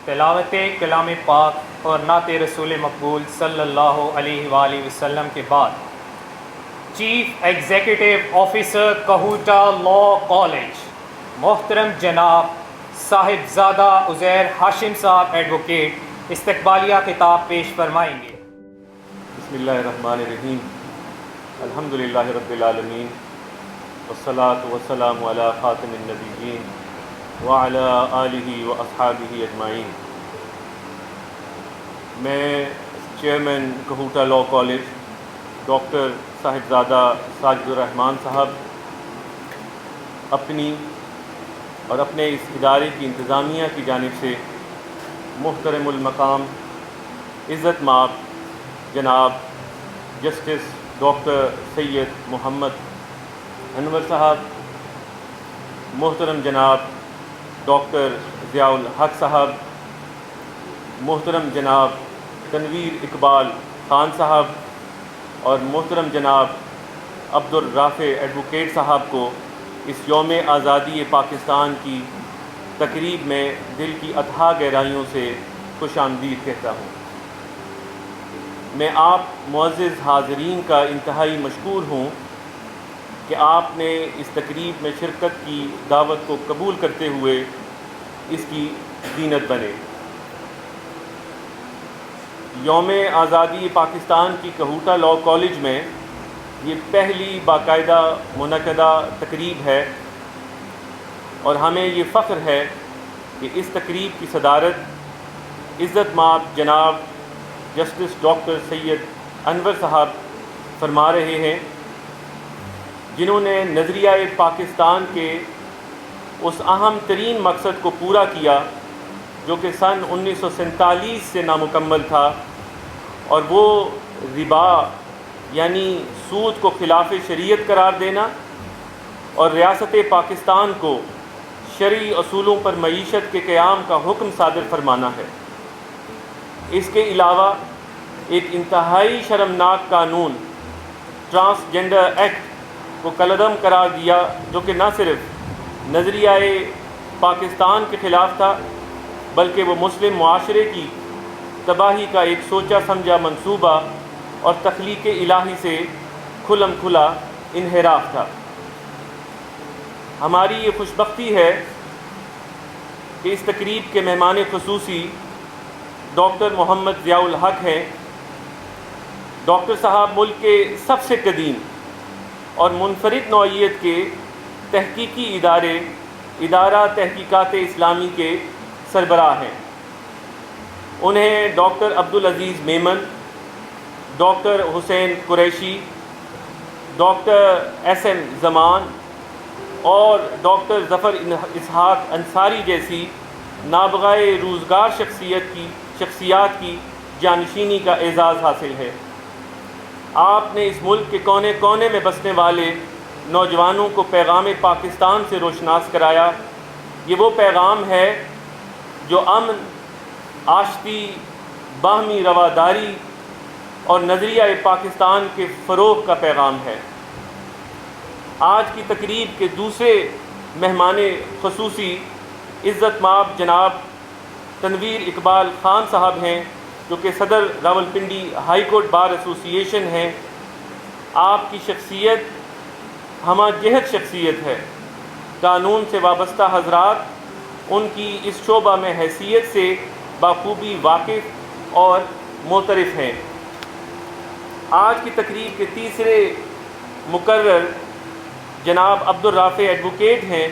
تلاوت کلام پاک اور نعت رسول مقبول صلی اللہ علیہ وآلہ وسلم کے بعد chief executive officer Kahuta law college محترم جناب صاحبزادہ عزیر ہاشم صاحب ایڈوکیٹ استقبالیہ خطاب پیش فرمائیں گے۔ بسم اللہ الرحمن الرحیم، الحمدللہ رب العالمین، والصلاة والسلام علی خاتم النبیین وعلی آلہ و اصحابہ اجمعین۔ میں chairman Kahuta law college doctor صاحبزادہ ساجد الرحمان صاحب اپنی اور اپنے اس ادارے کی انتظامیہ کی جانب سے محترم المقام عزت مآب جناب جسٹس ڈاکٹر سید محمد انور صاحب، محترم جناب ڈاکٹر ضیاء الحق صاحب، محترم جناب تنویر اقبال خان صاحب اور محترم جناب عبدالرافع ایڈوکیٹ صاحب کو اس یوم آزادی پاکستان کی تقریب میں دل کی اتھاہ گہرائیوں سے خوش آمدید کہتا ہوں۔ میں آپ معزز حاضرین کا انتہائی مشکور ہوں کہ آپ نے اس تقریب میں شرکت کی دعوت کو قبول کرتے ہوئے اس کی زینت بنے۔ یوم آزادی پاکستان کی کہوٹہ لاء کالج میں یہ پہلی باقاعدہ منعقدہ تقریب ہے اور ہمیں یہ فخر ہے کہ اس تقریب کی صدارت عزت مآب جناب جسٹس ڈاکٹر سید انور صاحب فرما رہے ہیں، جنہوں نے نظریہ پاکستان کے اس اہم ترین مقصد کو پورا کیا جو کہ سن 1947 سے نامکمل تھا، اور وہ ربا یعنی سود کو خلاف شریعت قرار دینا اور ریاست پاکستان کو شرعی اصولوں پر معیشت کے قیام کا حکم صادر فرمانا ہے۔ اس کے علاوہ ایک انتہائی شرمناک قانون ٹرانسجنڈر ایکٹ کو کالعدم قرار دیا، جو کہ نہ صرف نظریہ پاکستان کے خلاف تھا بلکہ وہ مسلم معاشرے کی تباہی کا ایک سوچا سمجھا منصوبہ اور تخلیق الہی سے کھلم کھلا انحراف تھا۔ ہماری یہ خوش بختی ہے کہ اس تقریب کے مہمان خصوصی ڈاکٹر محمد ضیاء الحق ہیں۔ ڈاکٹر صاحب ملک کے سب سے قدیم اور منفرد نوعیت کے تحقیقی ادارہ تحقیقات اسلامی کے سربراہ ہیں۔ انہیں ڈاکٹر عبدالعزیز میمن، ڈاکٹر حسین قریشی، ڈاکٹر ایس ایم زمان اور ڈاکٹر ظفر اسحاق انصاری جیسی نابغہ روزگار شخصیات کی جانشینی کا اعزاز حاصل ہے۔ آپ نے اس ملک کے کونے کونے میں بسنے والے نوجوانوں کو پیغام پاکستان سے روشناس کرایا۔ یہ وہ پیغام ہے جو امن، آشتی، باہمی رواداری اور نظریہ پاکستان کے فروغ کا پیغام ہے۔ آج کی تقریب کے دوسرے مہمان خصوصی عزت مآب جناب تنویر اقبال خان صاحب ہیں، جو کہ صدر راولپنڈی ہائی کورٹ بار ایسوسی ایشن ہیں۔ آپ کی شخصیت ہمہ جہت شخصیت ہے۔ قانون سے وابستہ حضرات ان کی اس شعبہ میں حیثیت سے بخوبی واقف اور معترف ہیں۔ آج کی تقریب کے تیسرے مقرر جناب عبدالرافع ایڈوکیٹ ہیں،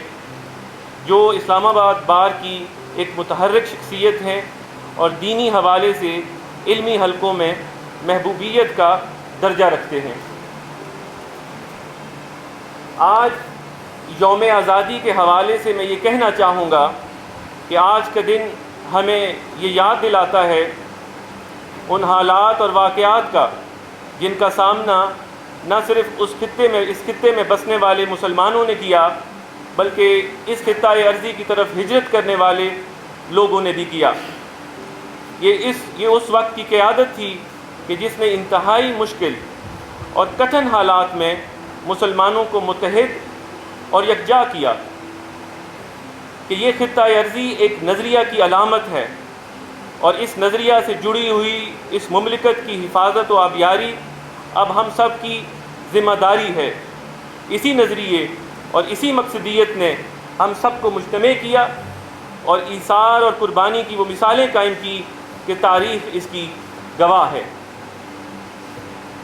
جو اسلام آباد بار کی ایک متحرک شخصیت ہیں اور دینی حوالے سے علمی حلقوں میں محبوبیت کا درجہ رکھتے ہیں۔ آج یوم آزادی کے حوالے سے میں یہ کہنا چاہوں گا کہ آج کا دن ہمیں یہ یاد دلاتا ہے ان حالات اور واقعات کا جن کا سامنا نہ صرف اس خطے میں بسنے والے مسلمانوں نے کیا، بلکہ اس خطۂ ارضی کی طرف ہجرت کرنے والے لوگوں نے بھی کیا۔ یہ اس وقت کی قیادت تھی کہ جس نے انتہائی مشکل اور کٹھن حالات میں مسلمانوں کو متحد اور یکجا کیا کہ یہ خطہ ارضی ایک نظریہ کی علامت ہے اور اس نظریہ سے جڑی ہوئی اس مملکت کی حفاظت و آبیاری اب ہم سب کی ذمہ داری ہے۔ اسی نظریے اور اسی مقصدیت نے ہم سب کو مجتمع کیا اور ایثار اور قربانی کی وہ مثالیں قائم کی کہ تاریخ اس کی گواہ ہے۔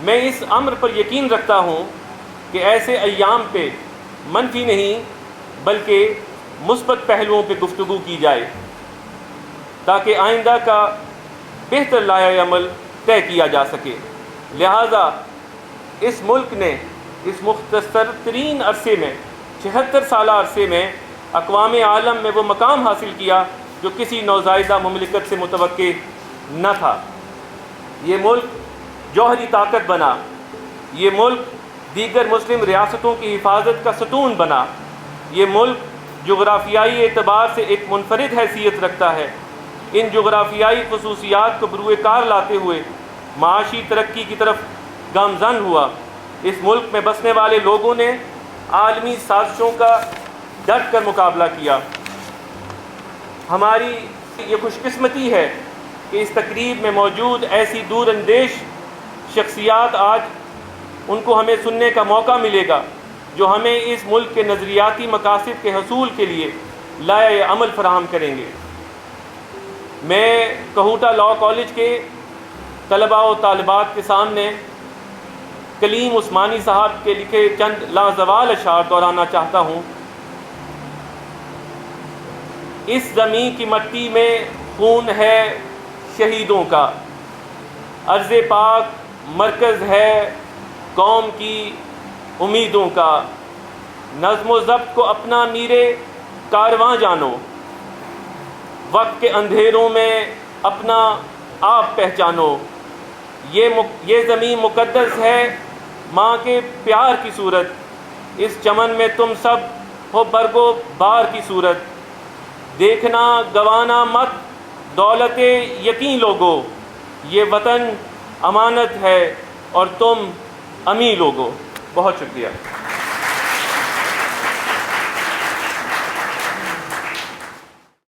میں اس امر پر یقین رکھتا ہوں کہ ایسے ایام پہ منفی نہیں بلکہ مثبت پہلوؤں پہ گفتگو کی جائے تاکہ آئندہ کا بہتر لائحہ عمل طے کیا جا سکے۔ لہٰذا اس ملک نے اس مختصر ترین عرصے میں 76 سالہ عرصے میں اقوام عالم میں وہ مقام حاصل کیا جو کسی نوزائیدہ مملکت سے متوقع نہ تھا۔ یہ ملک جوہری طاقت بنا، یہ ملک دیگر مسلم ریاستوں کی حفاظت کا ستون بنا، یہ ملک جغرافیائی اعتبار سے ایک منفرد حیثیت رکھتا ہے۔ ان جغرافیائی خصوصیات کو بروئے کار لاتے ہوئے معاشی ترقی کی طرف گامزن ہوا۔ اس ملک میں بسنے والے لوگوں نے عالمی سازشوں کا ڈٹ کر مقابلہ کیا۔ ہماری یہ خوش قسمتی ہے کہ اس تقریب میں موجود ایسی دور اندیش شخصیات آج ان کو ہمیں سننے کا موقع ملے گا جو ہمیں اس ملک کے نظریاتی مقاصد کے حصول کے لیے لائحہ عمل فراہم کریں گے۔ میں کہوٹہ لاء کالج کے طلباء و طالبات کے سامنے کلیم عثمانی صاحب کے لکھے چند لازوال اشعار دہرانا چاہتا ہوں۔ اس زمین کی مٹی میں خون ہے شہیدوں کا، ارض پاک مرکز ہے قوم کی امیدوں کا، نظم و ضبط کو اپنا میرے کارواں جانو، وقت کے اندھیروں میں اپنا آپ پہچانو، یہ زمین مقدس ہے ماں کے پیار کی صورت، اس چمن میں تم سب ہو برگ و بار کی صورت، دیکھنا گوانا مت دولت یقین لوگو، یہ وطن امانت ہے اور تم امی لوگو۔ بہت شکریہ۔